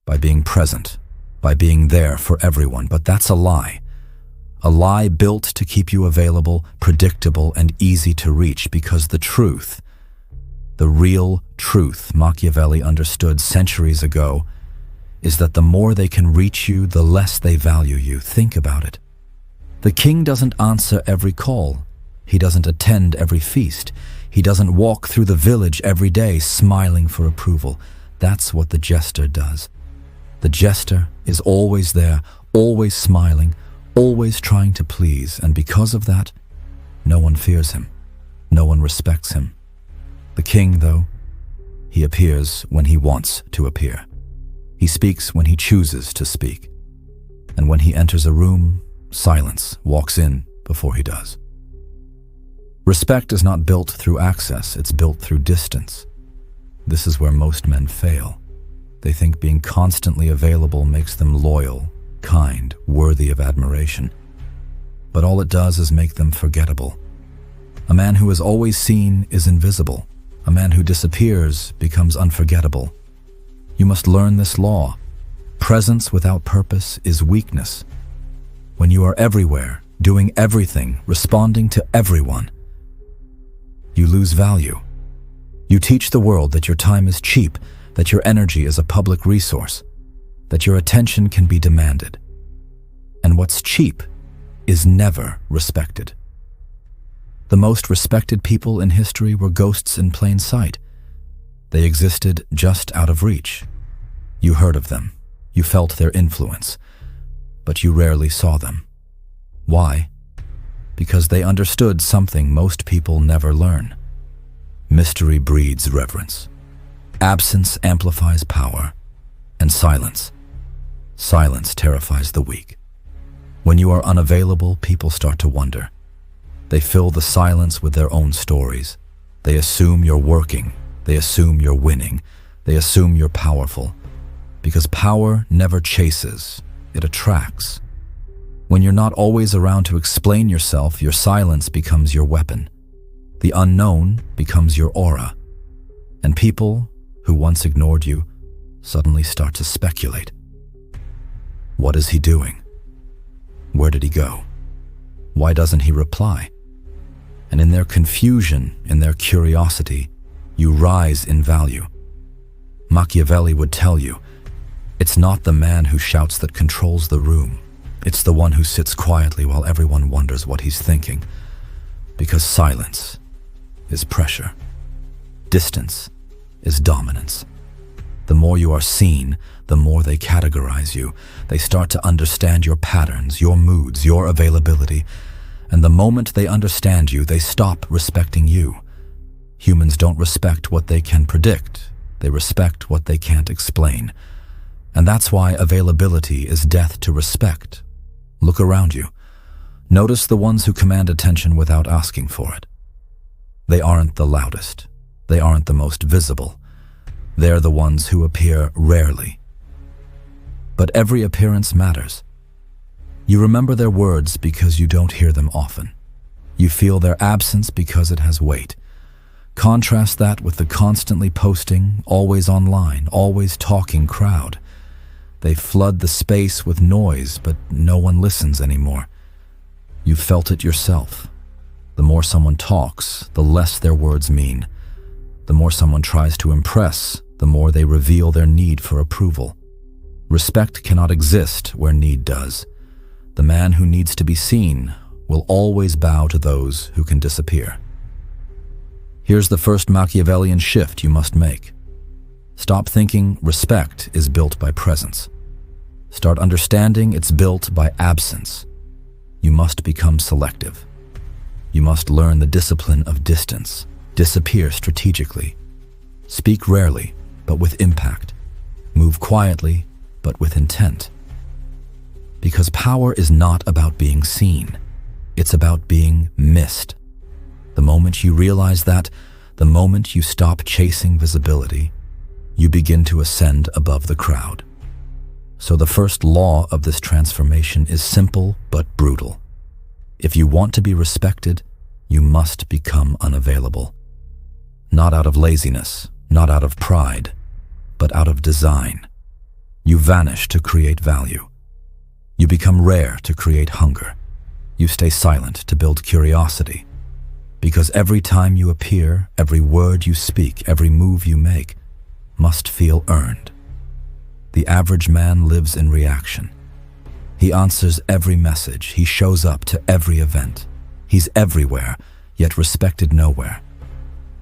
by being present, by being there for everyone. But that's a lie. A lie built to keep you available, predictable, and easy to reach, because the truth, the real truth Machiavelli understood centuries ago, is that the more they can reach you, the less they value you. Think about it. The king doesn't answer every call. He doesn't attend every feast. He doesn't walk through the village every day smiling for approval. That's what the jester does. The jester is always there, always smiling, always trying to please, and because of that, no one fears him. No one respects him. The king, though, he appears when he wants to appear. He speaks when he chooses to speak. And when he enters a room, silence walks in before he does. Respect is not built through access, it's built through distance. This is where most men fail. They think being constantly available makes them loyal, kind, worthy of admiration. But all it does is make them forgettable. A man who is always seen is invisible. A man who disappears becomes unforgettable. You must learn this law. Presence without purpose is weakness. When you are everywhere, doing everything, responding to everyone, you lose value. You teach the world that your time is cheap, that your energy is a public resource, that your attention can be demanded. And what's cheap is never respected. The most respected people in history were ghosts in plain sight. They existed just out of reach. You heard of them, you felt their influence, but you rarely saw them. Why? Because they understood something most people never learn. Mystery breeds reverence. Absence amplifies power, and silence terrifies the weak. When you are unavailable, people start to wonder. They fill the silence with their own stories. They assume you're working. They assume you're winning. They assume you're powerful. Because power never chases, it attracts. When you're not always around to explain yourself, your silence becomes your weapon. The unknown becomes your aura. And people who once ignored you suddenly start to speculate. What is he doing? Where did he go? Why doesn't he reply? And in their confusion, in their curiosity, you rise in value. Machiavelli would tell you, it's not the man who shouts that controls the room. It's the one who sits quietly while everyone wonders what he's thinking. Because silence is pressure. Distance is dominance. The more you are seen, the more they categorize you. They start to understand your patterns, your moods, your availability. And the moment they understand you, they stop respecting you. Humans don't respect what they can predict. They respect what they can't explain. And that's why availability is death to respect. Look around you. Notice the ones who command attention without asking for it. They aren't the loudest. They aren't the most visible. They're the ones who appear rarely. But every appearance matters. You remember their words because you don't hear them often. You feel their absence because it has weight. Contrast that with the constantly posting, always online, always talking crowd. They flood the space with noise, but no one listens anymore. You felt it yourself. The more someone talks, the less their words mean. The more someone tries to impress, the more they reveal their need for approval. Respect cannot exist where need does. The man who needs to be seen will always bow to those who can disappear. Here's the first Machiavellian shift you must make. Stop thinking respect is built by presence. Start understanding it's built by absence. You must become selective. You must learn the discipline of distance. Disappear strategically. Speak rarely, but with impact. Move quietly, but with intent. Because power is not about being seen. It's about being missed. The moment you realize that, the moment you stop chasing visibility, you begin to ascend above the crowd. So the first law of this transformation is simple but brutal. If you want to be respected, you must become unavailable. Not out of laziness, not out of pride, but out of design. You vanish to create value. You become rare to create hunger. You stay silent to build curiosity. Because every time you appear, every word you speak, every move you make must feel earned. The average man lives in reaction. He answers every message. He shows up to every event. He's everywhere, yet respected nowhere.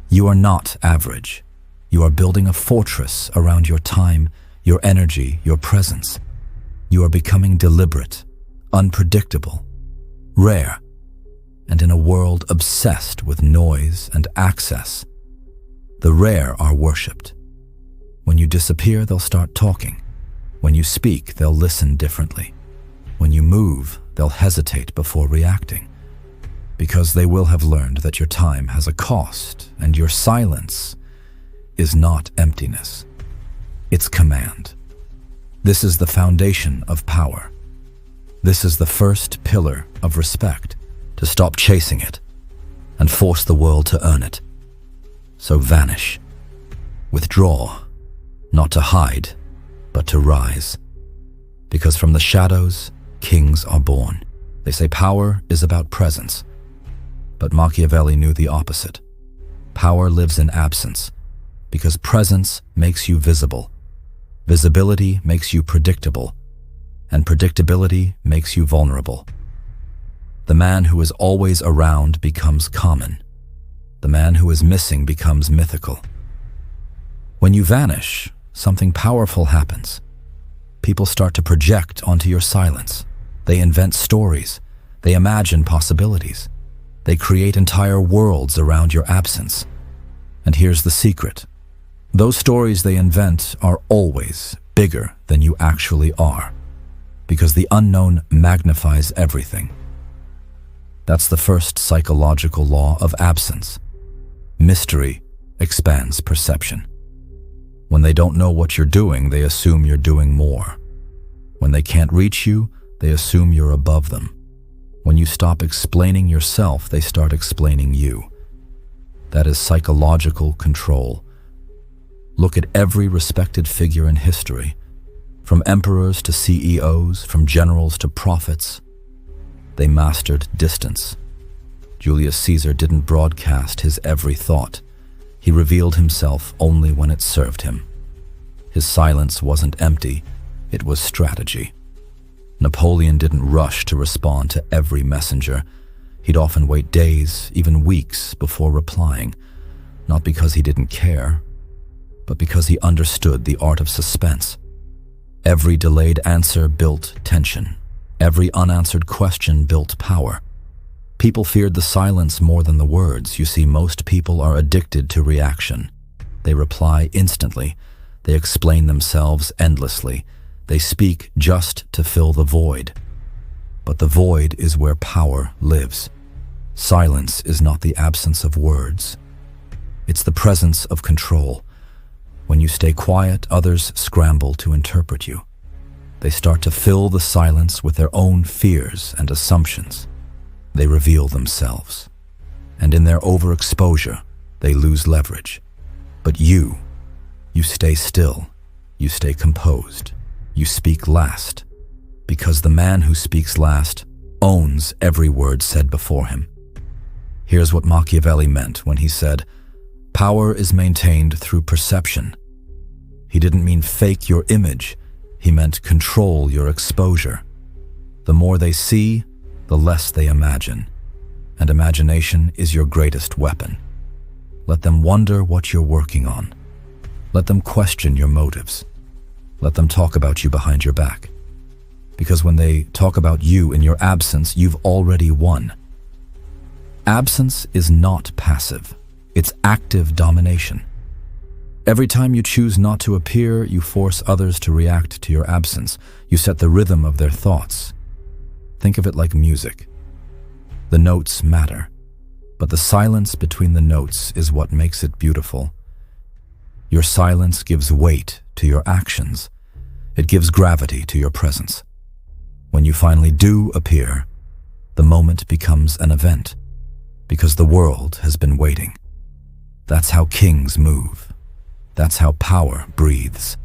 You are not average. You are building a fortress around your time, your energy, your presence. You are becoming deliberate, unpredictable, rare, and in a world obsessed with noise and access, the rare are worshipped. When you disappear, they'll start talking. When you speak, they'll listen differently. When you move, they'll hesitate before reacting, because they will have learned that your time has a cost, and your silence is not emptiness. It's command. This is the foundation of power. This is the first pillar of respect, to stop chasing it and force the world to earn it. So vanish. Withdraw, not to hide, but to rise. Because from the shadows, kings are born. They say power is about presence. But Machiavelli knew the opposite. Power lives in absence, because presence makes you visible. Visibility makes you predictable, and predictability makes you vulnerable. The man who is always around becomes common. The man who is missing becomes mythical. When you vanish, something powerful happens. People start to project onto your silence. They invent stories. They imagine possibilities. They create entire worlds around your absence. And here's the secret. Those stories they invent are always bigger than you actually are, because the unknown magnifies everything. That's the first psychological law of absence. Mystery expands perception. When they don't know what you're doing, they assume you're doing more. When they can't reach you, they assume you're above them. When you stop explaining yourself, they start explaining you. That is psychological control. Look at every respected figure in history, from emperors to CEOs, from generals to prophets. They mastered distance. Julius Caesar didn't broadcast his every thought. He revealed himself only when it served him. His silence wasn't empty, it was strategy. Napoleon didn't rush to respond to every messenger. He'd often wait days, even weeks, before replying, not because he didn't care, but because he understood the art of suspense. Every delayed answer built tension. Every unanswered question built power. People feared the silence more than the words. You see, most people are addicted to reaction. They reply instantly. They explain themselves endlessly. They speak just to fill the void. But the void is where power lives. Silence is not the absence of words. It's the presence of control. When you stay quiet, others scramble to interpret you. They start to fill the silence with their own fears and assumptions. They reveal themselves. And in their overexposure, they lose leverage. But you stay still. You stay composed. You speak last. Because the man who speaks last owns every word said before him. Here's what Machiavelli meant when he said, "Power is maintained through perception." He didn't mean fake your image. He meant control your exposure. The more they see, the less they imagine. And imagination is your greatest weapon. Let them wonder what you're working on. Let them question your motives. Let them talk about you behind your back. Because when they talk about you in your absence, you've already won. Absence is not passive. It's active domination. Every time you choose not to appear, you force others to react to your absence. You set the rhythm of their thoughts. Think of it like music. The notes matter, but the silence between the notes is what makes it beautiful. Your silence gives weight to your actions. It gives gravity to your presence. When you finally do appear, the moment becomes an event, because the world has been waiting. That's how kings move. That's how power breathes.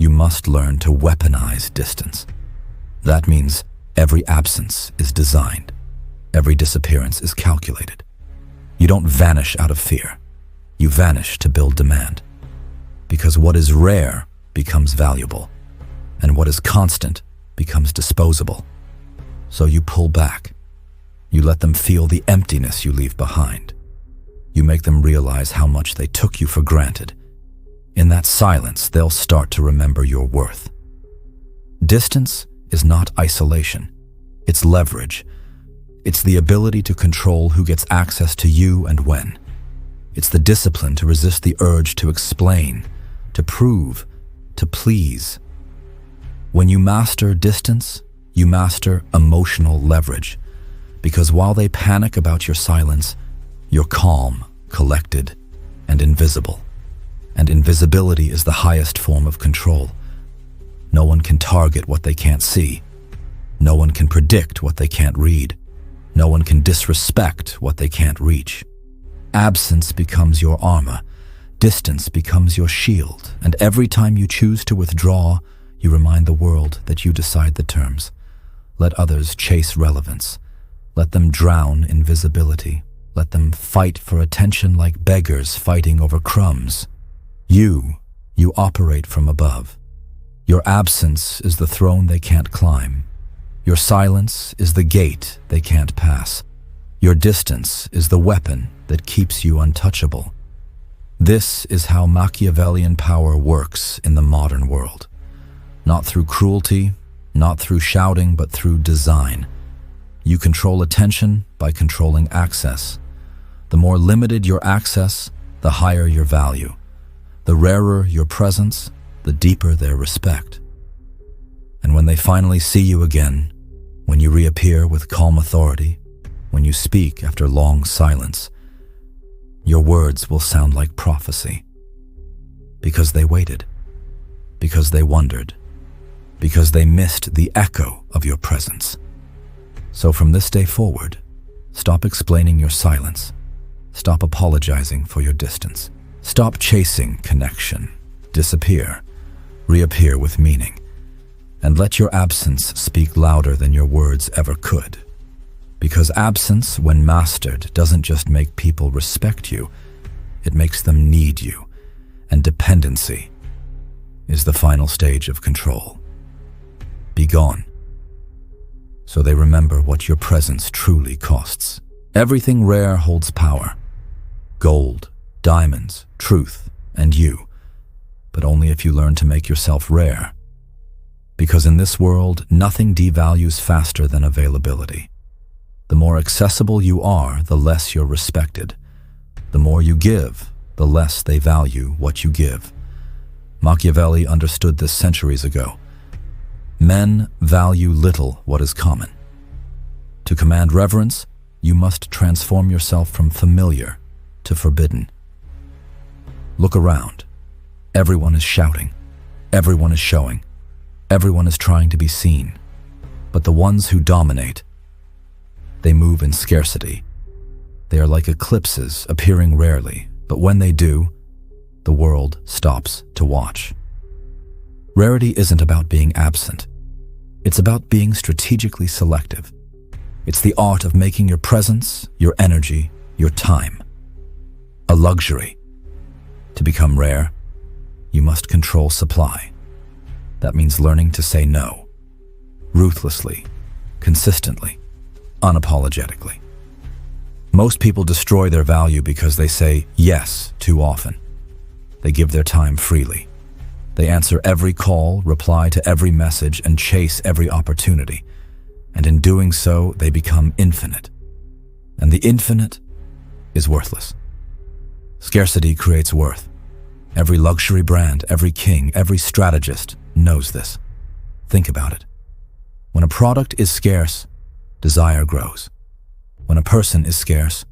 you must learn to weaponize distance. That means every absence is designed. Every disappearance is calculated. You don't vanish out of fear. You vanish to build demand. Because what is rare becomes valuable, and what is constant becomes disposable. So you pull back. You let them feel the emptiness you leave behind. You make them realize how much they took you for granted. In that silence, they'll start to remember your worth. Distance is not isolation. It's leverage. It's the ability to control who gets access to you and when. It's the discipline to resist the urge to explain, to prove, to please. When you master distance, you master emotional leverage. Because while they panic about your silence, you're calm, collected, and invisible. And invisibility is the highest form of control. No one can target what they can't see. No one can predict what they can't read. No one can disrespect what they can't reach. Absence becomes your armor. Distance becomes your shield. And every time you choose to withdraw, you remind the world that you decide the terms. Let others chase relevance. Let them drown in visibility. Let them fight for attention like beggars fighting over crumbs. You operate from above. Your absence is the throne they can't climb. Your silence is the gate they can't pass. Your distance is the weapon that keeps you untouchable. This is how Machiavellian power works in the modern world. Not through cruelty, not through shouting, but through design. You control attention by controlling access. The more limited your access, the higher your value. The rarer your presence, the deeper their respect. And when they finally see you again, when you reappear with calm authority, when you speak after long silence, your words will sound like prophecy. Because they waited. Because they wondered. Because they missed the echo of your presence. So from this day forward, stop explaining your silence. Stop apologizing for your distance. Stop chasing connection. Disappear. Reappear with meaning. And let your absence speak louder than your words ever could. Because absence, when mastered, doesn't just make people respect you, it makes them need you. And dependency is the final stage of control. Be gone. So they remember what your presence truly costs. Everything rare holds power. Gold, diamonds, truth, and you. But only if you learn to make yourself rare. Because in this world, nothing devalues faster than availability. The more accessible you are, the less you're respected. The more you give, the less they value what you give. Machiavelli understood this centuries ago. Men value little what is common. To command reverence, you must transform yourself from familiar to forbidden. Look around. Everyone is shouting. Everyone is showing. Everyone is trying to be seen. But the ones who dominate, they move in scarcity. They are like eclipses, appearing rarely, but when they do, the world stops to watch. Rarity isn't about being absent. It's about being strategically selective. It's the art of making your presence, your energy, your time a luxury. To become rare, you must control supply. That means learning to say no, ruthlessly, consistently, unapologetically. Most people destroy their value because they say yes too often. They give their time freely. They answer every call, reply to every message, and chase every opportunity. And in doing so, they become infinite. And the infinite is worthless. Scarcity creates worth. Every luxury brand, every king, every strategist knows this. Think about it. When a product is scarce, desire grows. When a person is scarce,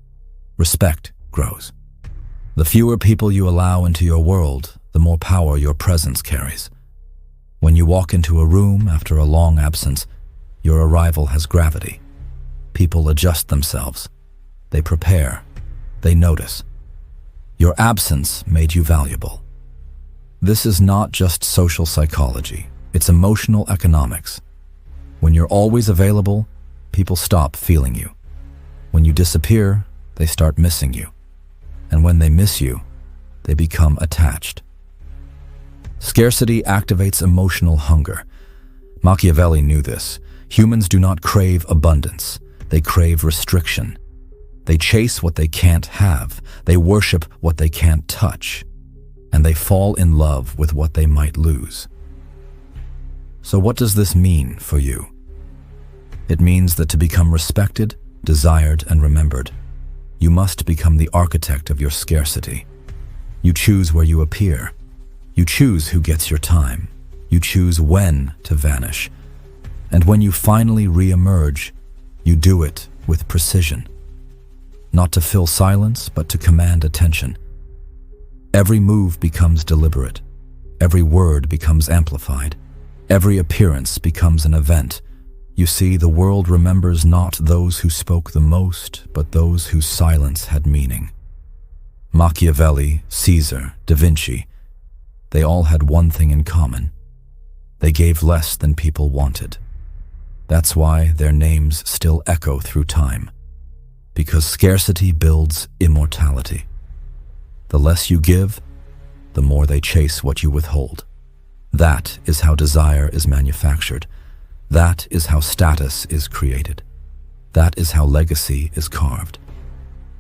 respect grows. The fewer people you allow into your world, the more power your presence carries. When you walk into a room after a long absence, your arrival has gravity. People adjust themselves. They prepare. They notice. Your absence made you valuable. This is not just social psychology, it's emotional economics. When you're always available, people stop feeling you. When you disappear, they start missing you. And when they miss you, they become attached. Scarcity activates emotional hunger. Machiavelli knew this. Humans do not crave abundance, they crave restriction. They chase what they can't have, they worship what they can't touch, and they fall in love with what they might lose. So what does this mean for you? It means that to become respected, desired, and remembered, you must become the architect of your scarcity. You choose where you appear. You choose who gets your time. You choose when to vanish. And when you finally re-emerge, you do it with precision. Not to fill silence, but to command attention. Every move becomes deliberate. Every word becomes amplified. Every appearance becomes an event. You see, the world remembers not those who spoke the most, but those whose silence had meaning. Machiavelli, Caesar, Da Vinci, they all had one thing in common. They gave less than people wanted. That's why their names still echo through time. Because scarcity builds immortality. The less you give, the more they chase what you withhold. That is how desire is manufactured. That is how status is created. That is how legacy is carved.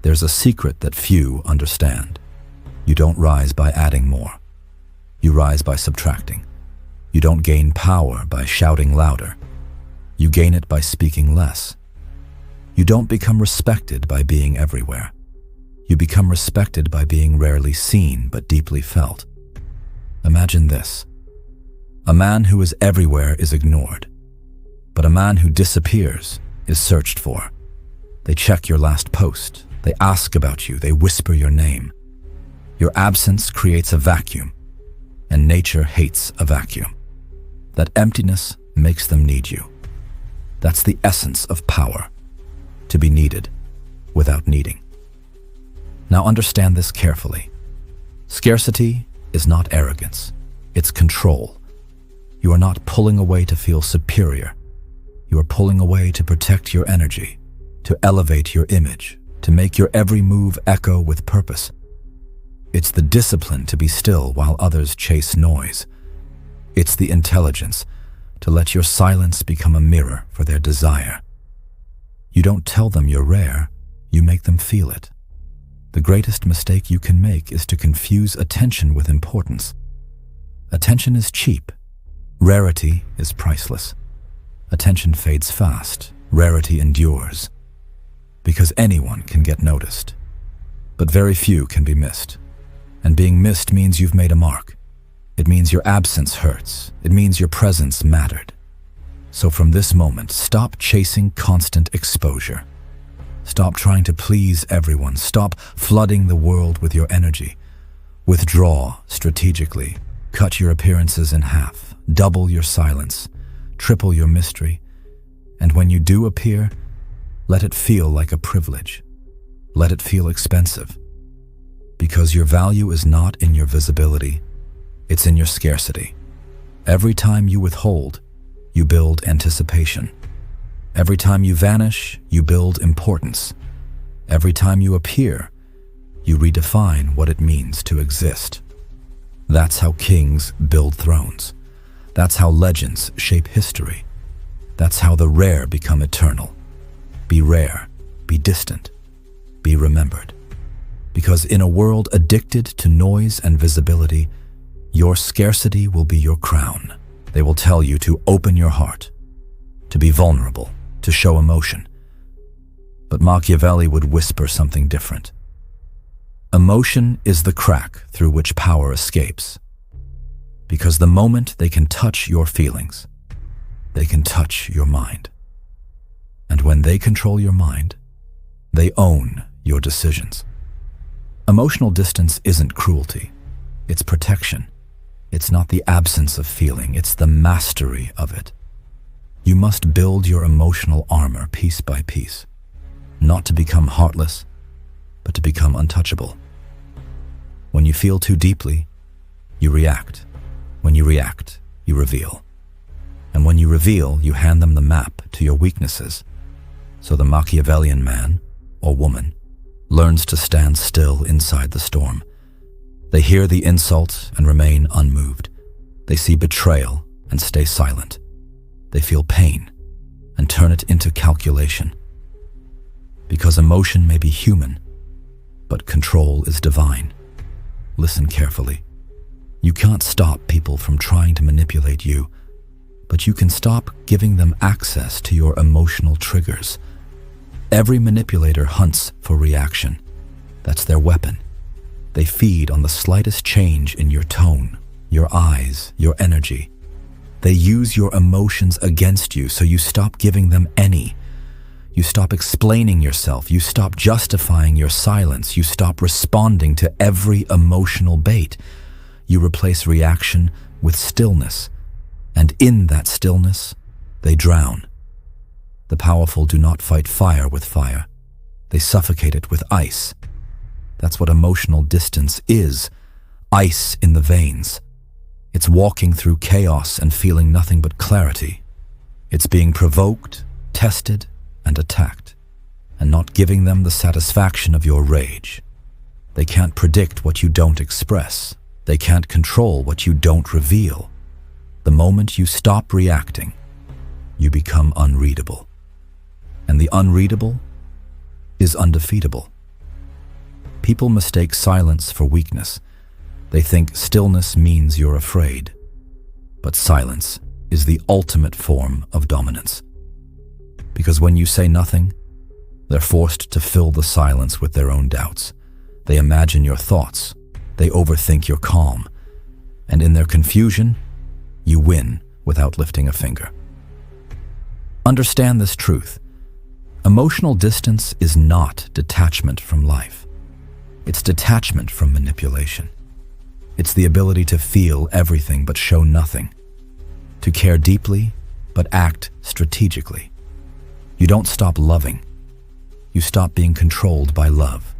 There's a secret that few understand. You don't rise by adding more. You rise by subtracting. You don't gain power by shouting louder. You gain it by speaking less. You don't become respected by being everywhere. You become respected by being rarely seen but deeply felt. Imagine this. A man who is everywhere is ignored, but a man who disappears is searched for. They check your last post. They ask about you. They whisper your name. Your absence creates a vacuum, and nature hates a vacuum. That emptiness makes them need you. That's the essence of power. To be needed without needing. Now understand this carefully. Scarcity is not arrogance, it's control. You are not pulling away to feel superior. You are pulling away to protect your energy, to elevate your image, to make your every move echo with purpose. It's the discipline to be still while others chase noise. It's the intelligence to let your silence become a mirror for their desire. You don't tell them you're rare, you make them feel it. The greatest mistake you can make is to confuse attention with importance. Attention is cheap. Rarity is priceless. Attention fades fast. Rarity endures. Because anyone can get noticed. But very few can be missed. And being missed means you've made a mark. It means your absence hurts. It means your presence mattered. So from this moment, stop chasing constant exposure. Stop trying to please everyone. Stop flooding the world with your energy. Withdraw strategically. Cut your appearances in half. Double your silence. Triple your mystery. And when you do appear, let it feel like a privilege. Let it feel expensive. Because your value is not in your visibility. It's in your scarcity. Every time you withhold, you build anticipation. Every time you vanish, you build importance. Every time you appear, you redefine what it means to exist. That's how kings build thrones. That's how legends shape history. That's how the rare become eternal. Be rare, be distant, be remembered. Because in a world addicted to noise and visibility, your scarcity will be your crown. They will tell you to open your heart, to be vulnerable, to show emotion. But Machiavelli would whisper something different. Emotion is the crack through which power escapes. Because the moment they can touch your feelings, they can touch your mind. And when they control your mind, they own your decisions. Emotional distance isn't cruelty, it's protection. It's not the absence of feeling, it's the mastery of it. You must build your emotional armor piece by piece, not to become heartless, but to become untouchable. When you feel too deeply, You react. When you react, you reveal. And when you reveal, you hand them the map to your weaknesses. So the Machiavellian man, or woman, learns to stand still inside the storm. They hear the insult and remain unmoved. They see betrayal and stay silent. They feel pain and turn it into calculation. Because emotion may be human, but control is divine. Listen carefully. You can't stop people from trying to manipulate you, but you can stop giving them access to your emotional triggers. Every manipulator hunts for reaction. That's their weapon. They feed on the slightest change in your tone, your eyes, your energy. They use your emotions against you, so you stop giving them any. You stop explaining yourself. You stop justifying your silence. You stop responding to every emotional bait. You replace reaction with stillness, and in that stillness, they drown. The powerful do not fight fire with fire. They suffocate it with ice. That's what emotional distance is. Ice in the veins. It's walking through chaos and feeling nothing but clarity. It's being provoked, tested, and attacked, and not giving them the satisfaction of your rage. They can't predict what you don't express. They can't control what you don't reveal. The moment you stop reacting, you become unreadable. And the unreadable is undefeatable. People mistake silence for weakness. They think stillness means you're afraid. But silence is the ultimate form of dominance. Because when you say nothing, they're forced to fill the silence with their own doubts. They imagine your thoughts. They overthink your calm. And in their confusion, you win without lifting a finger. Understand this truth. Emotional distance is not detachment from life. It's detachment from manipulation. It's the ability to feel everything but show nothing. To care deeply but act strategically. You don't stop loving. You stop being controlled by love.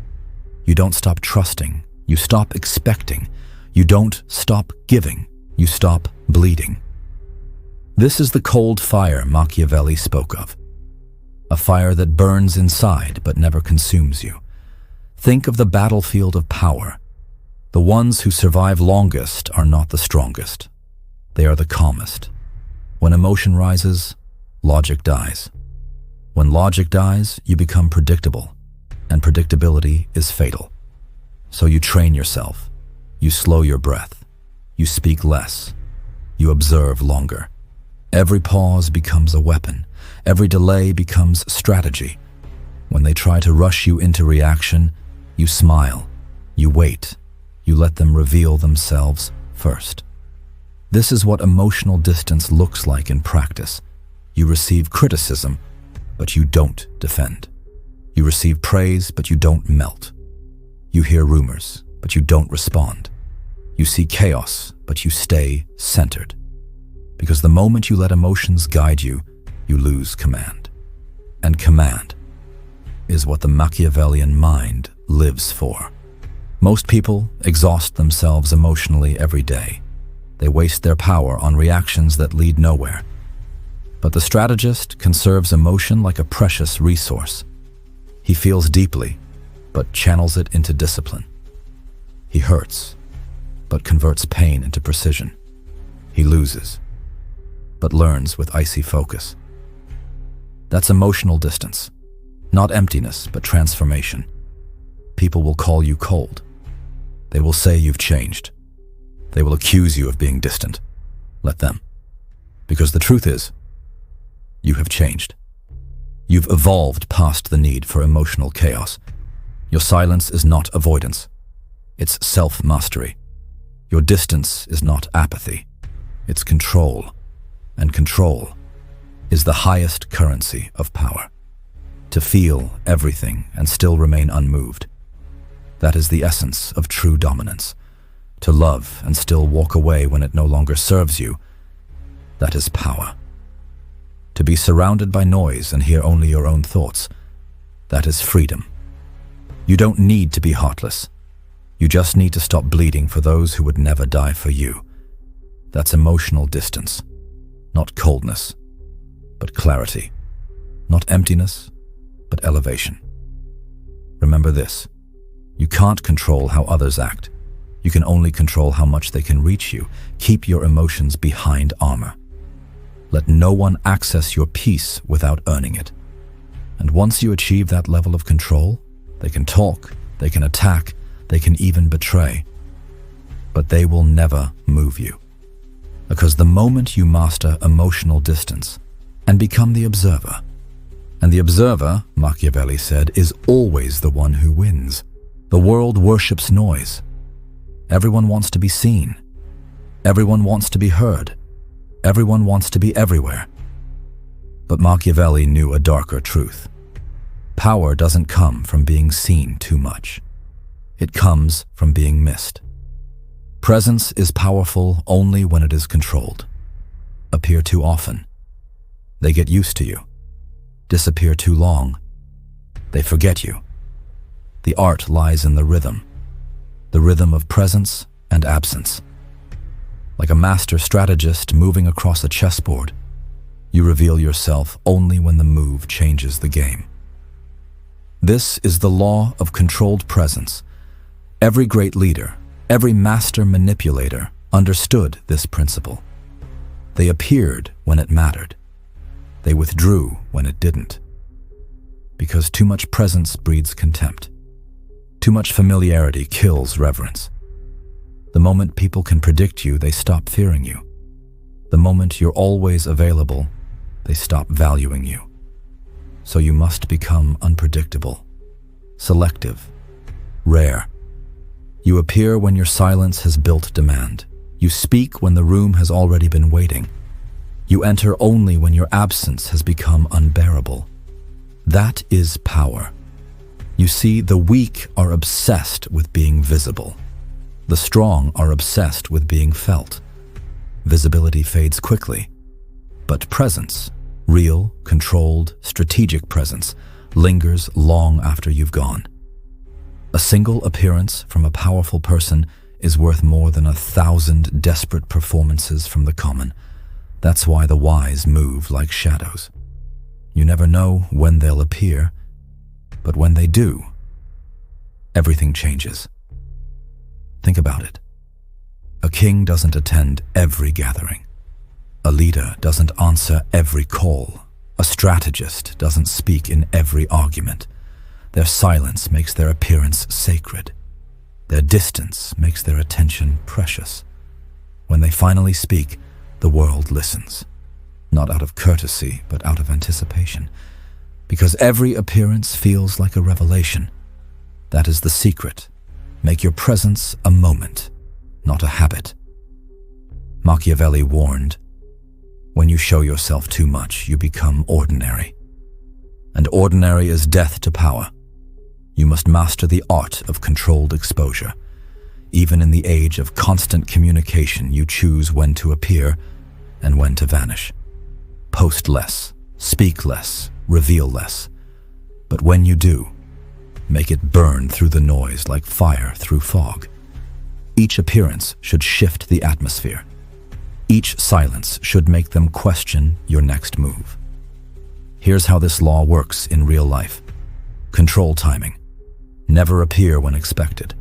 You don't stop trusting. You stop expecting. You don't stop giving. You stop bleeding. This is the cold fire Machiavelli spoke of. A fire that burns inside but never consumes you. Think of the battlefield of power. The ones who survive longest are not the strongest. They are the calmest. When emotion rises, logic dies. When logic dies, you become predictable, and predictability is fatal. So you train yourself. You slow your breath. You speak less. You observe longer. Every pause becomes a weapon. Every delay becomes strategy. When they try to rush you into reaction, you smile. You wait. You let them reveal themselves first. This is what emotional distance looks like in practice. You receive criticism, but you don't defend. You receive praise, but you don't melt. You hear rumors, but you don't respond. You see chaos, but you stay centered. Because the moment you let emotions guide you, you lose command. And command is what the Machiavellian mind lives for. Most people exhaust themselves emotionally every day. They waste their power on reactions that lead nowhere. But the strategist conserves emotion like a precious resource. He feels deeply, but channels it into discipline. He hurts, but converts pain into precision. He loses, but learns with icy focus. That's emotional distance, not emptiness, but transformation. People will call you cold. They will say you've changed. They will accuse you of being distant. Let them. Because the truth is, you have changed. You've evolved past the need for emotional chaos. Your silence is not avoidance. It's self-mastery. Your distance is not apathy. It's control. And control is the highest currency of power. To feel everything and still remain unmoved. That is the essence of true dominance. To love and still walk away when it no longer serves you. That is power. To be surrounded by noise and hear only your own thoughts. That is freedom. You don't need to be heartless. You just need to stop bleeding for those who would never die for you. That's emotional distance, not coldness, but clarity. Not emptiness, but elevation. Remember this: you can't control how others act. You can only control how much they can reach you. Keep your emotions behind armor. Let no one access your peace without earning it. And once you achieve that level of control, they can talk, they can attack, they can even betray. But they will never move you. Because the moment you master emotional distance and become the observer, and the observer, Machiavelli said, is always the one who wins. The world worships noise. Everyone wants to be seen. Everyone wants to be heard. Everyone wants to be everywhere. But Machiavelli knew a darker truth. Power doesn't come from being seen too much. It comes from being missed. Presence is powerful only when it is controlled. Appear too often. They get used to you. Disappear too long. They forget you. The art lies in the rhythm of presence and absence. Like a master strategist moving across a chessboard, you reveal yourself only when the move changes the game. This is the law of controlled presence. Every great leader, every master manipulator understood this principle. They appeared when it mattered. They withdrew when it didn't. Because too much presence breeds contempt. Too much familiarity kills reverence. The moment people can predict you, they stop fearing you. The moment you're always available, they stop valuing you. So you must become unpredictable, selective, rare. You appear when your silence has built demand. You speak when the room has already been waiting. You enter only when your absence has become unbearable. That is power. You see, the weak are obsessed with being visible. The strong are obsessed with being felt. Visibility fades quickly, but presence, real, controlled, strategic presence, lingers long after you've gone. A single appearance from a powerful person is worth more than 1,000 desperate performances from the common. That's why the wise move like shadows. You never know when they'll appear, but when they do, everything changes. Think about it. A king doesn't attend every gathering. A leader doesn't answer every call. A strategist doesn't speak in every argument. Their silence makes their appearance sacred. Their distance makes their attention precious. When they finally speak, the world listens. Not out of courtesy, but out of anticipation. Because every appearance feels like a revelation. That is the secret. Make your presence a moment, not a habit. Machiavelli warned, when you show yourself too much, you become ordinary. And ordinary is death to power. You must master the art of controlled exposure. Even in the age of constant communication, you choose when to appear and when to vanish. Post less, speak less, reveal less. But when you do, make it burn through the noise like fire through fog. Each appearance should shift the atmosphere. Each silence should make them question your next move. Here's how this law works in real life. Control timing. Never appear when expected.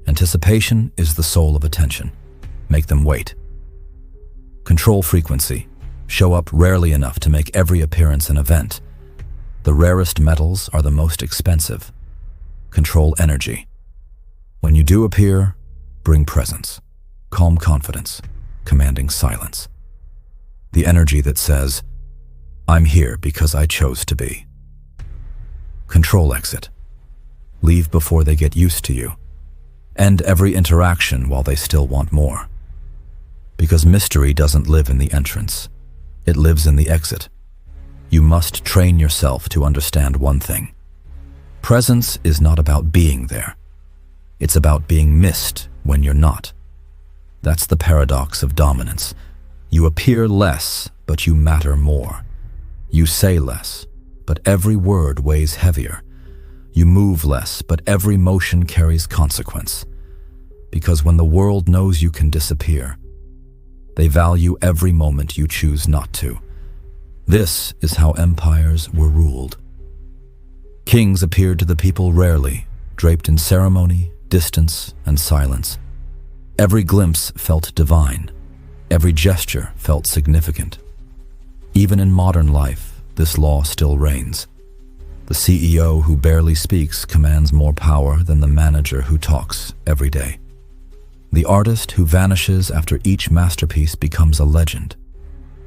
Anticipation is the soul of attention. Make them wait. Control frequency. Show up rarely enough to make every appearance an event. The rarest metals are the most expensive. Control energy. When you do appear, bring presence, calm confidence, commanding silence. The energy that says, I'm here because I chose to be. Control exit. Leave before they get used to you. End every interaction while they still want more. Because mystery doesn't live in the entrance. It lives in the exit. You must train yourself to understand one thing. Presence is not about being there. It's about being missed when you're not. That's the paradox of dominance. You appear less, but you matter more. You say less, but every word weighs heavier. You move less, but every motion carries consequence. Because when the world knows you can disappear, they value every moment you choose not to. This is how empires were ruled. Kings appeared to the people rarely, draped in ceremony, distance, and silence. Every glimpse felt divine. Every gesture felt significant. Even in modern life, this law still reigns. The CEO who barely speaks commands more power than the manager who talks every day. The artist who vanishes after each masterpiece becomes a legend.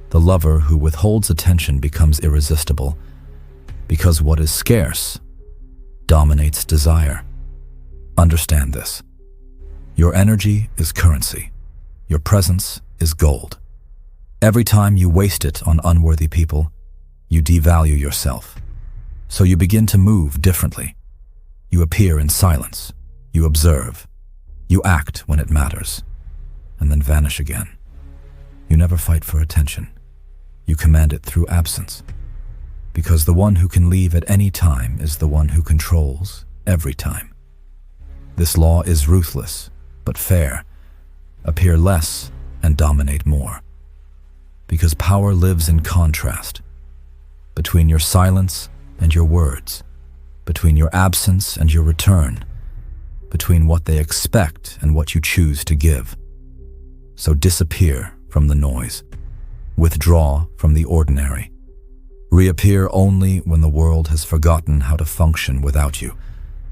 The lover who withholds attention becomes irresistible, because what is scarce dominates desire. Understand this. Your energy is currency. Your presence is gold. Every time you waste it on unworthy people, you devalue yourself. So you begin to move differently. You appear in silence. You observe. You act when it matters, and then vanish again. You never fight for attention. You command it through absence. Because the one who can leave at any time is the one who controls every time. This law is ruthless, but fair. Appear less and dominate more. Because power lives in contrast. Between your silence and your words. Between your absence and your return. Between what they expect and what you choose to give. So disappear from the noise. Withdraw from the ordinary. Reappear only when the world has forgotten how to function without you.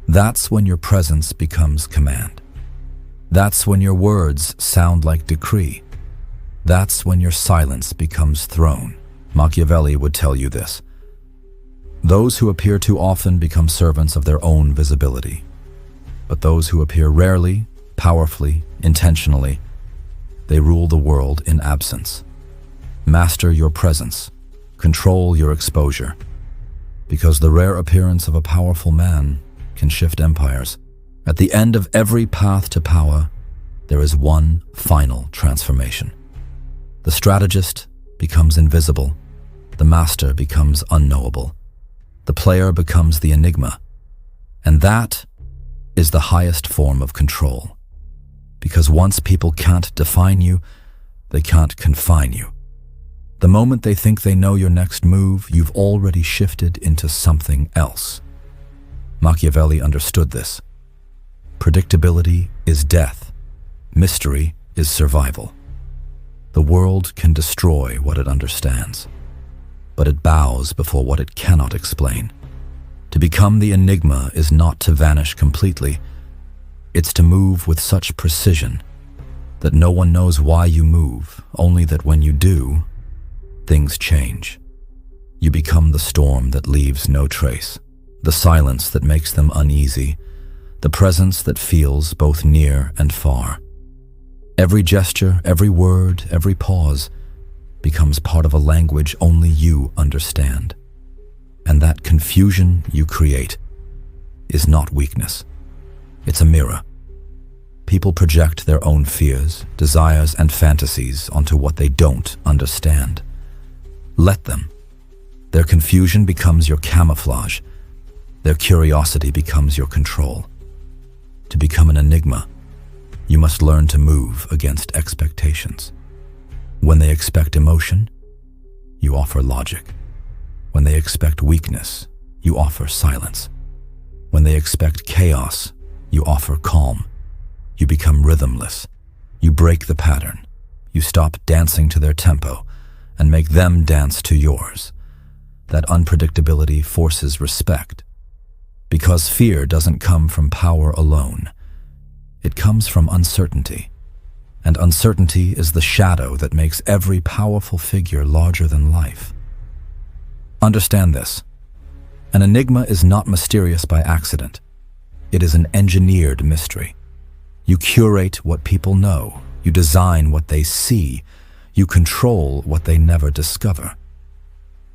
That's when your presence becomes command. That's when your words sound like decree. That's when your silence becomes throne. Machiavelli would tell you this. Those who appear too often become servants of their own visibility. But those who appear rarely, powerfully, intentionally, they rule the world in absence. Master your presence. Control your exposure. Because the rare appearance of a powerful man can shift empires. At the end of every path to power, there is one final transformation. The strategist becomes invisible. The master becomes unknowable. The player becomes the enigma. And that is the highest form of control. Because once people can't define you, they can't confine you. The moment they think they know your next move, you've already shifted into something else. Machiavelli understood this. Predictability is death. Mystery is survival. The world can destroy what it understands, but it bows before what it cannot explain. To become the enigma is not to vanish completely. It's to move with such precision that no one knows why you move, only that when you do, things change. You become the storm that leaves no trace, the silence that makes them uneasy, the presence that feels both near and far. Every gesture, every word, every pause becomes part of a language only you understand. And that confusion you create is not weakness. It's a mirror. People project their own fears, desires, and fantasies onto what they don't understand. Let them. Their confusion becomes your camouflage. Their curiosity becomes your control. To become an enigma, you must learn to move against expectations. When they expect emotion, you offer logic. When they expect weakness, you offer silence. When they expect chaos, you offer calm. You become rhythmless. You break the pattern. You stop dancing to their tempo and make them dance to yours. That unpredictability forces respect. Because fear doesn't come from power alone. It comes from uncertainty. And uncertainty is the shadow that makes every powerful figure larger than life. Understand this. An enigma is not mysterious by accident. It is an engineered mystery. You curate what people know. You design what they see. You control what they never discover.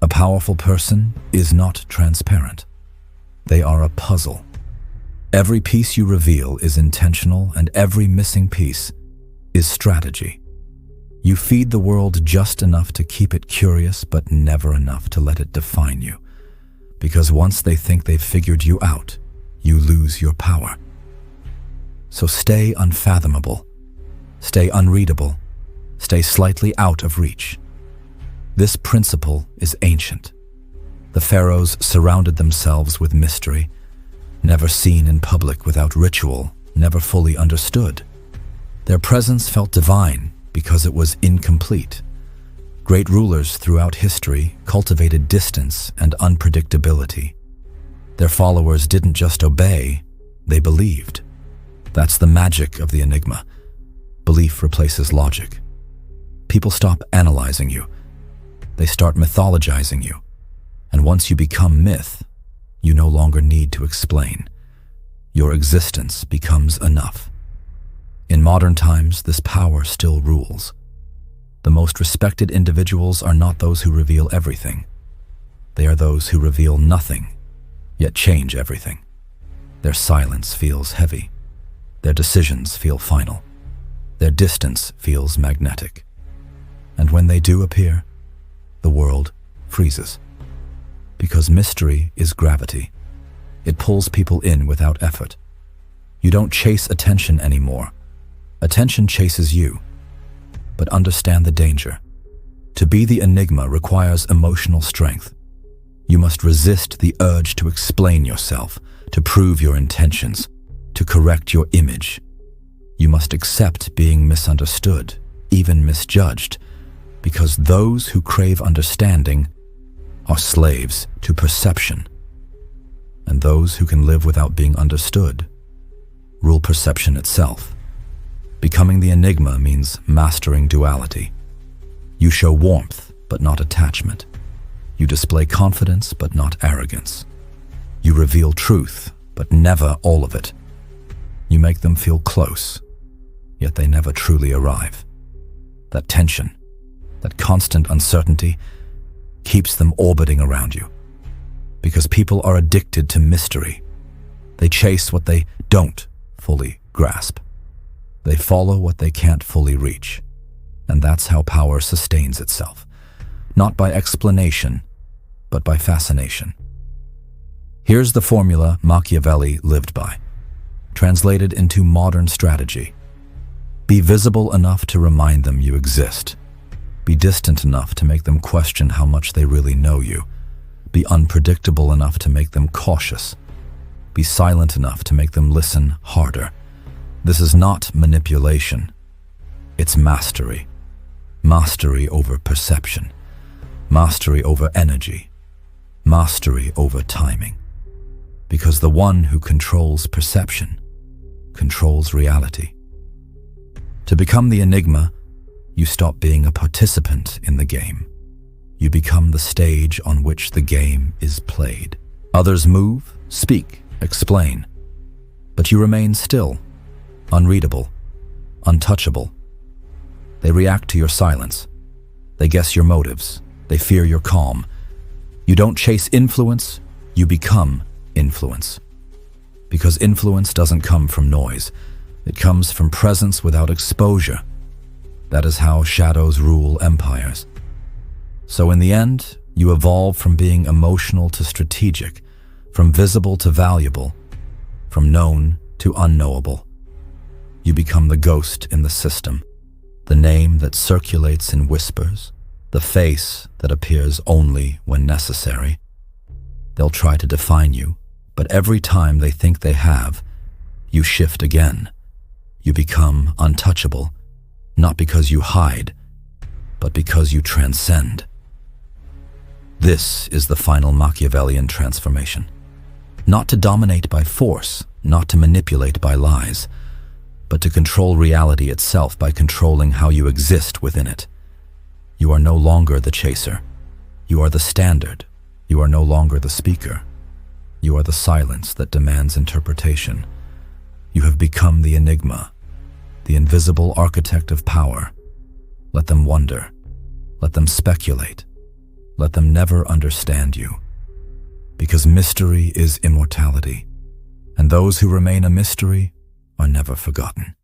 A powerful person is not transparent. They are a puzzle. Every piece you reveal is intentional, and every missing piece is strategy. You feed the world just enough to keep it curious, but never enough to let it define you. Because once they think they've figured you out, you lose your power. So stay unfathomable, stay unreadable, stay slightly out of reach. This principle is ancient. The pharaohs surrounded themselves with mystery, never seen in public without ritual, never fully understood. Their presence felt divine because it was incomplete. Great rulers throughout history cultivated distance and unpredictability. Their followers didn't just obey, they believed. That's the magic of the Enigma. Belief replaces logic. People stop analyzing you. They start mythologizing you. And once you become myth, you no longer need to explain. Your existence becomes enough. In modern times, this power still rules. The most respected individuals are not those who reveal everything. They are those who reveal nothing, yet change everything. Their silence feels heavy. Their decisions feel final. Their distance feels magnetic. And when they do appear, the world freezes. Because mystery is gravity. It pulls people in without effort. You don't chase attention anymore. Attention chases you. But understand the danger. To be the Enigma requires emotional strength. You must resist the urge to explain yourself, to prove your intentions, to correct your image. You must accept being misunderstood, even misjudged, because those who crave understanding are slaves to perception. And those who can live without being understood rule perception itself. Becoming the Enigma means mastering duality. You show warmth, but not attachment. You display confidence, but not arrogance. You reveal truth, but never all of it. You make them feel close, yet they never truly arrive. That tension, that constant uncertainty, keeps them orbiting around you. Because people are addicted to mystery. They chase what they don't fully grasp. They follow what they can't fully reach. And that's how power sustains itself. Not by explanation, but by fascination. Here's the formula Machiavelli lived by, translated into modern strategy. Be visible enough to remind them you exist. Be distant enough to make them question how much they really know you. Be unpredictable enough to make them cautious. Be silent enough to make them listen harder. This is not manipulation. It's mastery. Mastery over perception. Mastery over energy. Mastery over timing. Because the one who controls perception controls reality. To become the Enigma, you stop being a participant in the game. You become the stage on which the game is played. Others move, speak, explain, but you remain still, unreadable, untouchable. They react to your silence. They guess your motives. They fear your calm. You don't chase influence, you become influence. Because influence doesn't come from noise. It comes from presence without exposure. That is how shadows rule empires. So in the end, you evolve from being emotional to strategic, from visible to valuable, from known to unknowable. You become the ghost in the system, the name that circulates in whispers, the face that appears only when necessary. They'll try to define you, but every time they think they have, you shift again. You become untouchable, not because you hide, but because you transcend. This is the final Machiavellian transformation. Not to dominate by force, not to manipulate by lies, but to control reality itself by controlling how you exist within it. You are no longer the chaser. You are the standard. You are no longer the speaker. You are the silence that demands interpretation. You have become the Enigma, the invisible architect of power. Let them wonder. Let them speculate. Let them never understand you. Because mystery is immortality, and those who remain a mystery are never forgotten.